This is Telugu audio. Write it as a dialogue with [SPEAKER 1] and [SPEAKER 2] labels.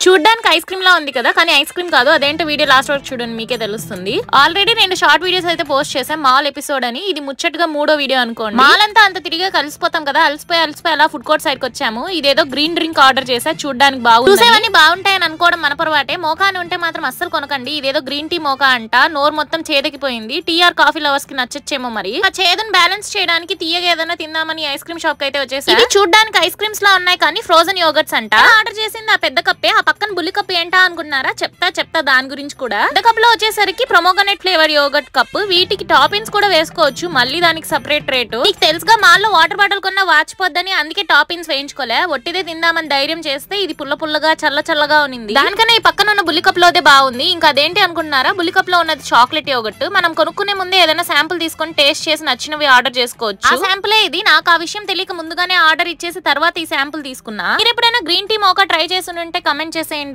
[SPEAKER 1] చూడడానికి ఐస్ క్రీమ్ లా ఉంది కదా, కానీ ఐస్ క్రీమ్ కాదు. అదేంటో వీడియో లాస్ట్ వరకు చూడండి, మీకే తెలుస్తుంది. ఆల్రెడీ 2 షార్ట్ వీడియోస్ అయితే పోస్ట్ చేసాం మాల్ ఎపిసోడ్ అని. ఇది ముచ్చటగా 3వ వీడియో అనుకోండి. మాల్ అంతా అంత తిరిగే కలిసిపోతాం కదా, అలసిపోయి అలా ఫుడ్ కోర్ట్ సైడ్ కి వచ్చాము. ఇదేదో గ్రీన్ డ్రింక్ ఆర్డర్ చేసా, చూడడానికి బాగుంది. చూసేవన్నీ బాగుంటాయని అనుకోవడం మన పొరపాటే. మోకా అని ఉంటే మాత్రం అస్సలు కొనకండి. ఇదేదో గ్రీన్ టీ మోకా అంట. నోరు మొత్తం చేదకిపోయింది. టీఆర్ కాఫీ లవర్స్ కి నచ్చచ్చేమో మరి. ఆ చేదును బ్యాలెన్స్ చేయడానికి తీయగా ఏదైనా తిందామని ఐస్ క్రీమ్ షాప్ కి అయితే వచ్చేసా. ఇది చూడడానికి ఐస్ క్రీమ్స్ లా ఉన్నాయి కానీ ఫ్రోజన్ యోగర్ట్స్ అంట. ఆర్డర్ చేసింది ఆ పెద్ద కప్పే. ఆ పక్కన బుల్లి కప్ ఏంటా అనుకున్నారా? చెప్తా దాని గురించి కూడా. పెద్ద కప్ లో వచ్చేసరికి ప్రొమోగనెట్ ఫ్లేవర్ యోగర్ట్ కప్. వీటికి టాపింగ్స్ కూడా వేసుకోవచ్చు, మళ్ళీ దానికి సెపరేట్ రేటు. నీకు తెలుసుగా మాల్లో వాటర్ బాటిల్ కొన్నా వాచిపోద్దని, అందుకే టాపింగ్స్ వేయించుకోలే. ఒట్టిదే తిందామని ధైర్యం చేస్తే ఇది పుల్లగా చల్లగా ఉంది. దానికన్నా ఈ పక్కన ఉన్న బుల్లి కప్ లోదే బాగుంది. ఇంకా అదేంటి అనుకుంటున్నారా? బుల్లి కప్ లో ఉన్నది చాక్లెట్ యోగర్ట్. మనం కొనుక్కునే ముందే ఏదైనా శాంపుల్ తీసుకొని టేస్ట్ చేసి నచ్చినవి ఆర్డర్ చేసుకోవచ్చు. ఆ శాంపులే ఇది. నాకు ఆ విషయం తెలియక ముందుగానే ఆర్డర్ ఇచ్చేసి తర్వాత ఈ శాంపుల్ తీసుకున్నా. మీరు ఎప్పుడైనా గ్రీన్ టీ మోకా ట్రై చేసి ఉంటే కమెంట్ చేసేయండి.